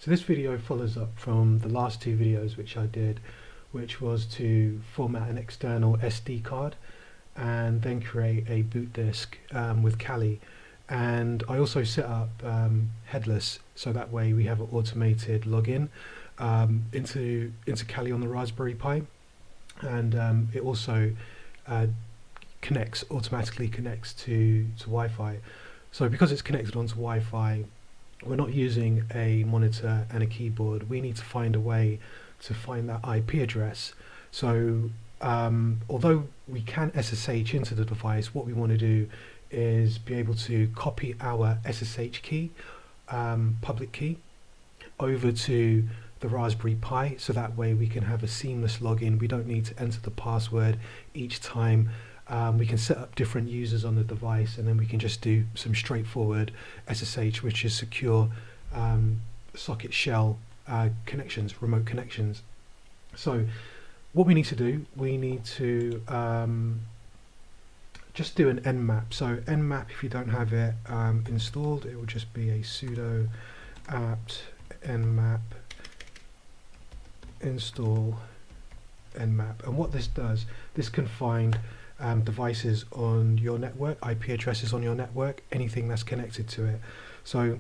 So this video follows up from the last two videos which I did, which was to format an external SD card and then create a boot disk with Kali. And I also set up headless, so that way we have an automated login into Kali on the Raspberry Pi, and it also automatically connects to Wi-Fi. So because it's connected onto Wi-Fi, we're not using a monitor and a keyboard. We need to find a way to find that IP address. So although we can SSH into the device, what we want to do is be able to copy our SSH key, public key, over to the Raspberry Pi, so that way we can have a seamless login. We don't need to enter the password each time. We can set up different users on the device, and then we can just do some straightforward SSH, which is secure socket shell connections, remote connections. So what we need to do, we need to just do an nmap. So nmap, if you don't have it installed, it will just be a sudo apt nmap install nmap. And what this does, this can find devices on your network, IP addresses on your network, anything that's connected to it. So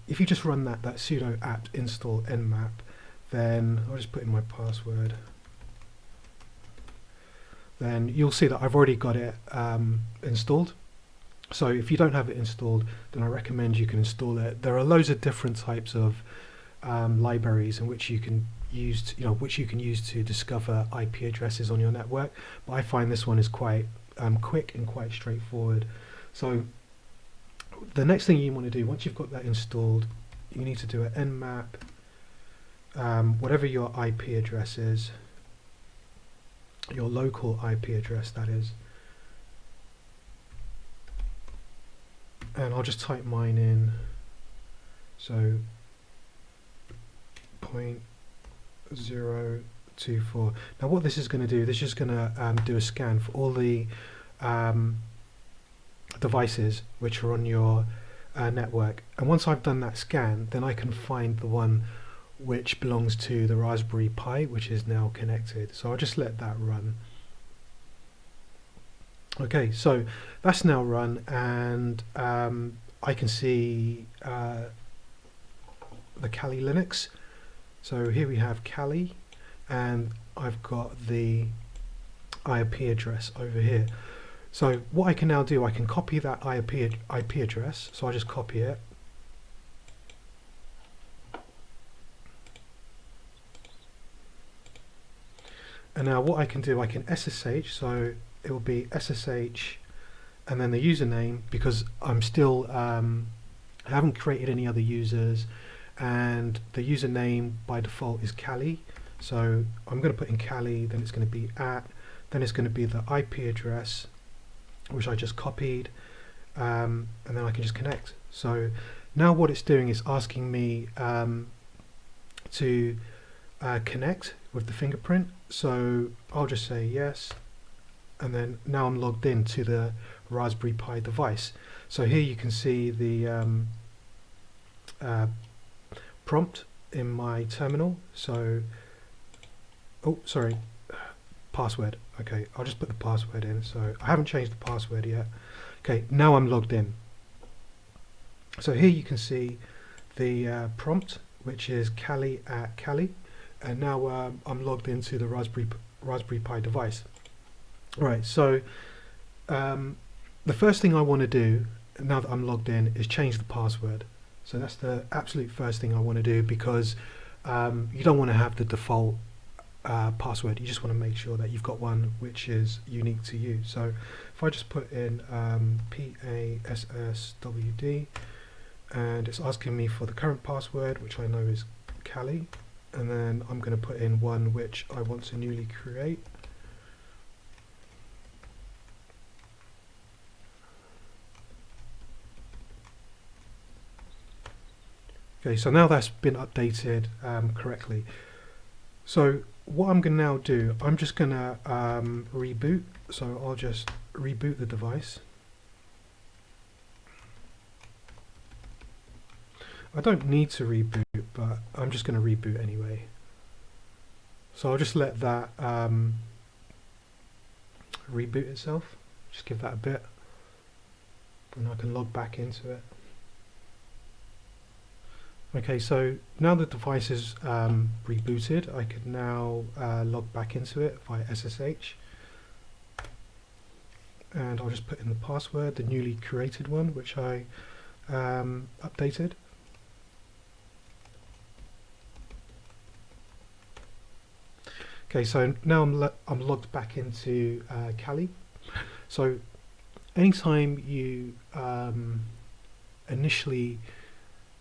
if you just run that sudo apt install nmap, then I'll just put in my password, then you'll see that I've already got it installed. So if you don't have it installed, then I recommend you can install it. There are loads of different types of libraries in which you can use to discover IP addresses on your network, but I find this one is quite quick and quite straightforward. So the next thing you want to do, once you've got that installed, you need to do an nmap, whatever your IP address is, your local IP address that is, and I'll just type mine in. So 0.024. Now what this is going to do, this is just going to do a scan for all the devices which are on your network, and once I've done that scan, then I can find the one which belongs to the Raspberry Pi, which is now connected. So I'll just let that run. Okay, so that's now run, and I can see the Kali Linux. So here we have Kali, and I've got the IP address over here. So what I can now do, I can copy that IP address. So I just copy it, and now what I can do, I can SSH. So it will be SSH, and then the username, because I'm still I haven't created any other users, and the username by default is Kali. So I'm going to put in Kali, then it's going to be then it's going to be the IP address which I just copied, and then I can just connect. So now what it's doing is asking me to connect with the fingerprint. So I'll just say yes, and then now I'm logged in to the Raspberry Pi device. So here you can see the prompt in my terminal. So password. Okay, I'll just put the password in. So I haven't changed the password yet. Okay, now I'm logged in. So here you can see the prompt, which is Kali at Kali, and now I'm logged into the Raspberry Pi device. Right, so the first thing I want to do now that I'm logged in is change the password. So that's the absolute first thing I want to do, because you don't want to have the default password. You just want to make sure that you've got one which is unique to you. So if I just put in PASSWD, and it's asking me for the current password, which I know is Kali, and then I'm going to put in one which I want to newly create. Okay, so now that's been updated correctly. So what I'm going to now do, I'm just going to reboot. So I'll just reboot the device. I don't need to reboot, but I'm just going to reboot anyway. So I'll just let that reboot itself, just give that a bit, and I can log back into it. Okay, so now the device is rebooted, I can now log back into it via SSH. And I'll just put in the password, the newly created one, which I updated. Okay, so now I'm logged back into Kali. So anytime you initially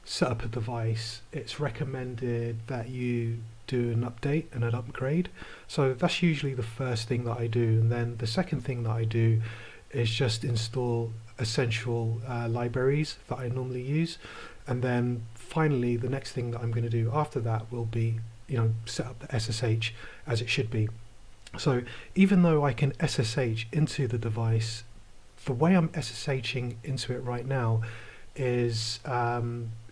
set up a device, it's recommended that you do an update and an upgrade. So that's usually the first thing that I do, and then the second thing that I do is just install essential libraries that I normally use, and then finally the next thing that I'm going to do after that will be, set up the SSH as it should be. So even though I can SSH into the device, the way I'm SSHing into it right now is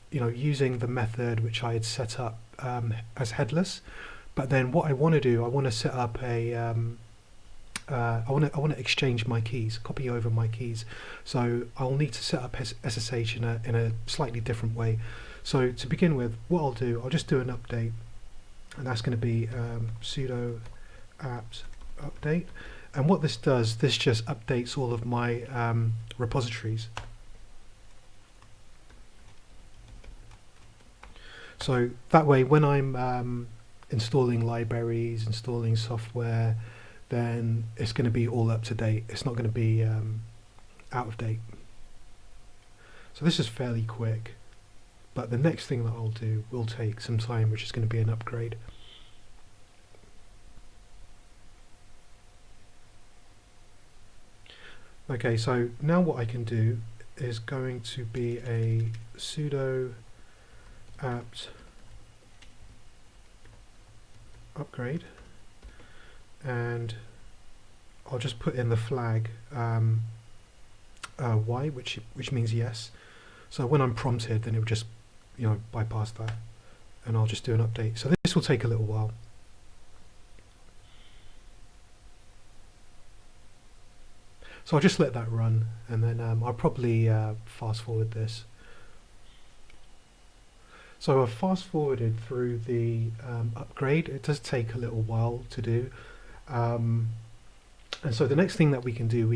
using the method which I had set up as headless. But then what I want to do, I want to set up a I want to exchange my keys, copy over my keys. So I'll need to set up SSH in a slightly different way. So to begin with, what I'll do, I'll just do an update, and that's going to be sudo apt update. And what this does, this just updates all of my repositories. So that way, when I'm installing libraries, installing software, then it's going to be all up to date. It's not going to be out of date. So this is fairly quick, but the next thing that I'll do will take some time, which is going to be an upgrade. Okay, so now what I can do is going to be a sudo apt upgrade, and I'll just put in the flag Y, which means yes. So when I'm prompted, then it will just bypass that, and I'll just do an update. So this will take a little while. So I'll just let that run, and then I'll probably fast forward this. So I've fast forwarded through the upgrade. It does take a little while to do. And so the next thing that we can do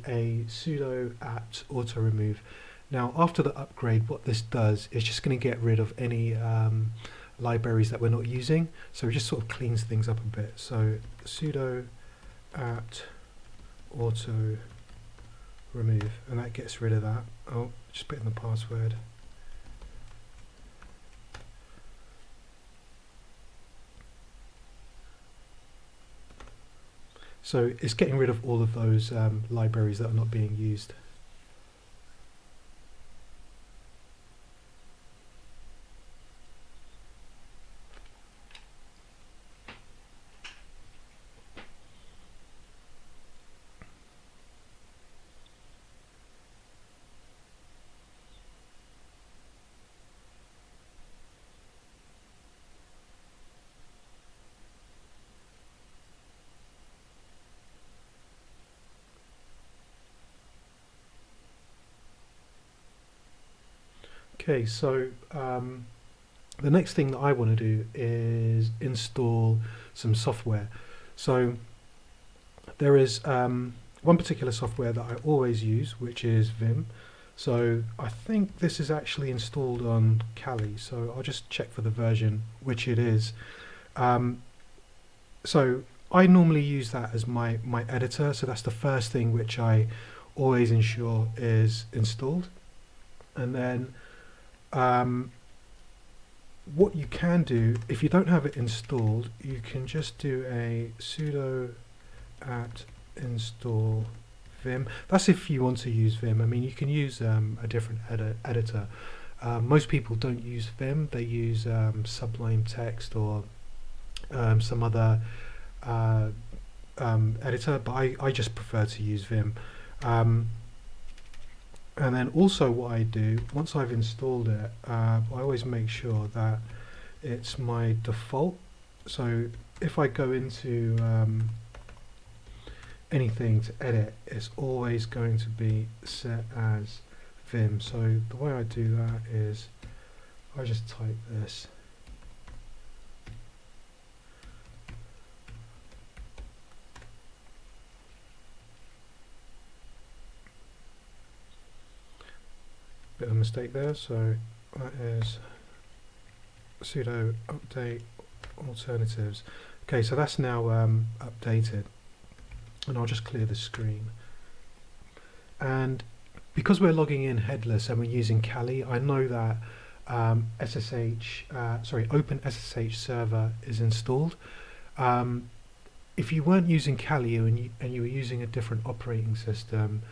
a sudo apt auto remove. Now after the upgrade, what this does is just going to get rid of any libraries that we're not using. So it just sort of cleans things up a bit. So sudo apt auto remove, and that gets rid of that. Oh, just put in the password. So it's getting rid of all of those libraries that are not being used. Okay, so the next thing that I want to do is install some software. So there is one particular software that I always use, which is Vim. So I think this is actually installed on Kali, so I'll just check for the version, which it is. So I normally use that as my editor, so that's the first thing which I always ensure is installed. And then what you can do, if you don't have it installed, you can just do a sudo apt install Vim. That's if you want to use Vim. I mean, you can use a different editor. Most people don't use Vim. They use Sublime Text or some other editor, but I just prefer to use Vim. And then also what I do, once I've installed it, I always make sure that it's my default. So if I go into anything to edit, it's always going to be set as Vim. So the way I do that is I just type this. Bit of a mistake there, so that is sudo update alternatives. Okay, so that's now updated, and I'll just clear the screen. And because we're logging in headless and we're using Kali, I know that Open SSH server is installed. If you weren't using Kali and you were using a different operating system,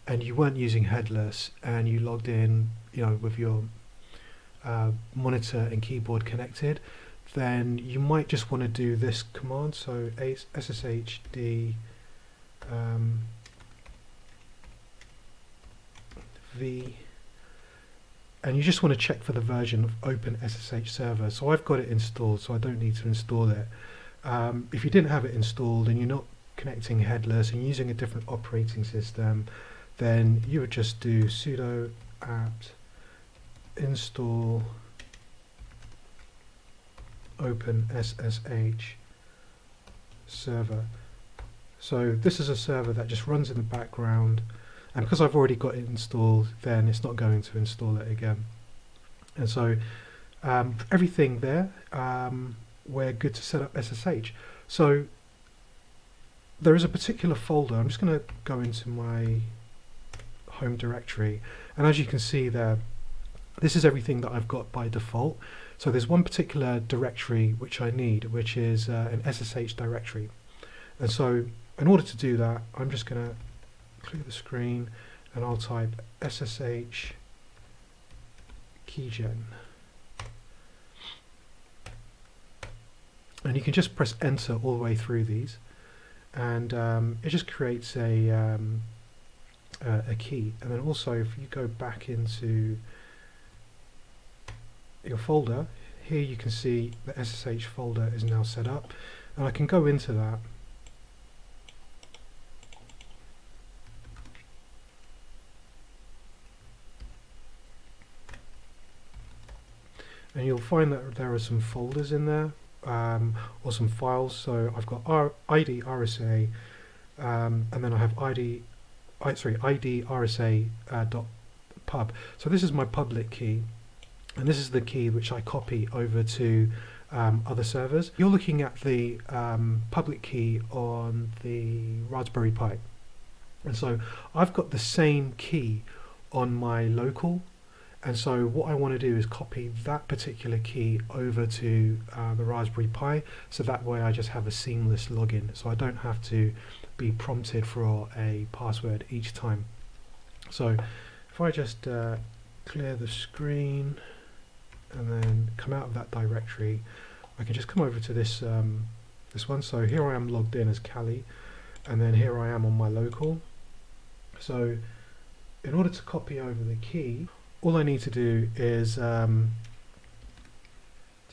and you weren't using headless, and you logged in, with your monitor and keyboard connected, then you might just want to do this command. So sshd v, and you just want to check for the version of Open SSH server. So I've got it installed, so I don't need to install it. If you didn't have it installed and you're not connecting headless and using a different operating system, then you would just do sudo apt install Open SSH server. So this is a server that just runs in the background, and because I've already got it installed, then it's not going to install it again. And so everything there, we're good to set up SSH. So there is a particular folder. I'm just going to go into my home directory, and as you can see there, this is everything that I've got by default. So there's one particular directory which I need, which is an SSH directory. And so in order to do that, I'm just going to clear the screen and I'll type SSH keygen. And you can just press enter all the way through these, and it just creates a key. And then also, if you go back into your folder, here you can see the SSH folder is now set up, and I can go into that and you'll find that there are some folders in there, or some files. So I've got ID RSA, and then I have ID RSA .pub. So this is my public key, and this is the key which I copy over to other servers. You're looking at the public key on the Raspberry Pi, and so I've got the same key on my local. And so what I want to do is copy that particular key over to the Raspberry Pi, so that way I just have a seamless login, so I don't have to be prompted for a password each time. So if I just clear the screen and then come out of that directory, I can just come over to this this one. So here I am logged in as Kali, and then here I am on my local. So in order to copy over the key, all I need to do is do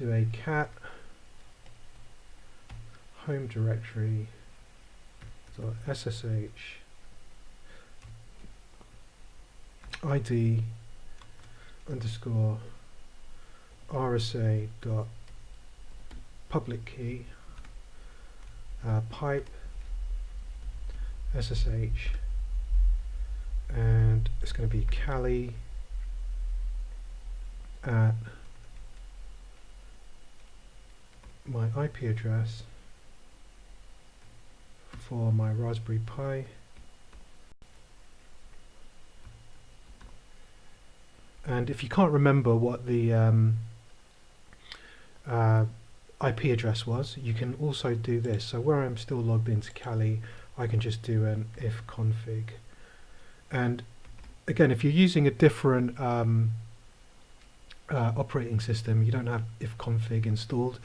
a cat home directory .ssh id underscore rsa dot public key pipe ssh, and it's going to be Kali at my IP address for my Raspberry Pi, and if you can't remember what the IP address was, you can also do this. So where I'm still logged into Kali, I can just do an ifconfig. And again, if you're using a different operating system, you don't have ifconfig installed,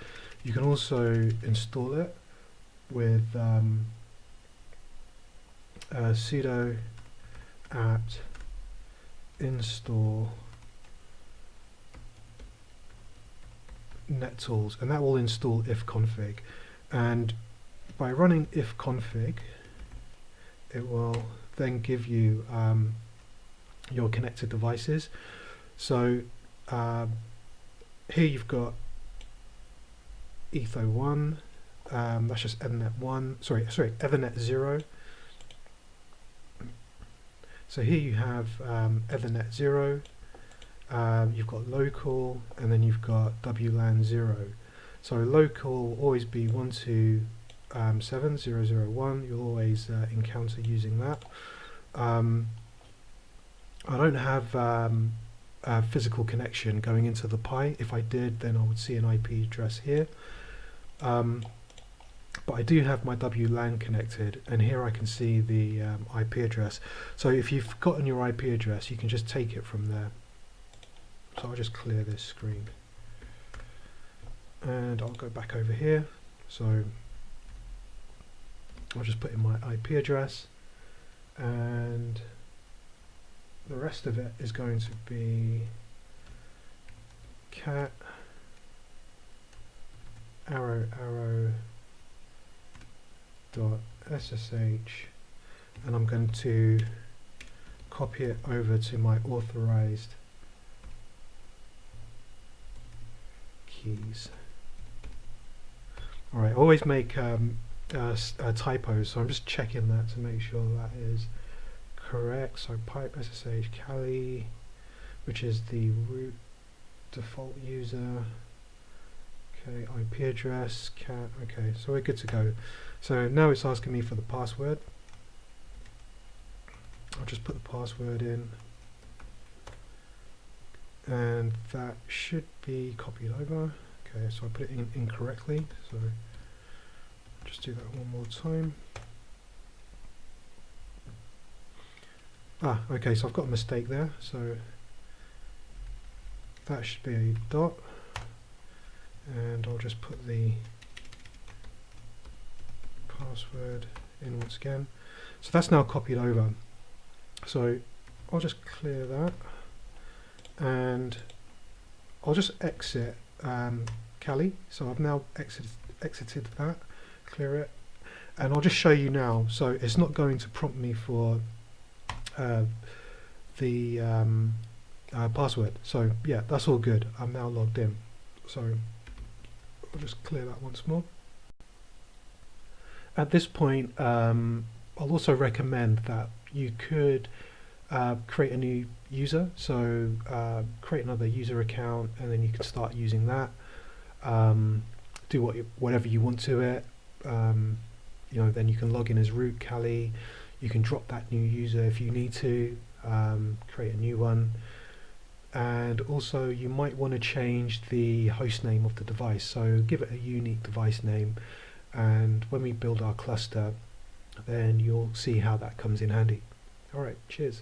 you can also install it with sudo apt install nettools, and that will install ifconfig. And by running ifconfig, it will then give you your connected devices. So here you've got Etho1, that's just Ethernet 1, sorry, Ethernet 0. So here you have Ethernet 0, you've got local, and then you've got WLAN 0. So local will always be 127.0.0.1, you'll always encounter using that. I don't have a physical connection going into the Pi. If I did, then I would see an IP address here. But I do have my WLAN connected, and here I can see the IP address. So if you've forgotten your IP address, you can just take it from there. So I'll just clear this screen. And I'll go back over here. So I'll just put in my IP address, and the rest of it is going to be cat arrow dot SSH, and I'm going to copy it over to my authorized keys. Alright, always make typos, so I'm just checking that to make sure that is correct. So pipe SSH Kali, which is the root default user. Okay, IP address, cat. Okay, so we're good to go. So now it's asking me for the password. I'll just put the password in, and that should be copied over. Okay, so I put it in incorrectly, so just do that one more time. Okay, so I've got a mistake there, so that should be a dot, and I'll just put the password in once again. So that's now copied over. So I'll just clear that, and I'll just exit Kali. So I've now exited that, clear it, and I'll just show you now. So it's not going to prompt me for the password. So yeah, that's all good. I'm now logged in. So I'll just clear that once more. At this point, I'll also recommend that you could create a new user. So create another user account, and then you can start using that. Do whatever you want to it. You know, then you can log in as root Kali. You can drop that new user if you need to, create a new one. And also you might want to change the host name of the device, so give it a unique device name, and when we build our cluster, then you'll see how that comes in handy. Alright, cheers.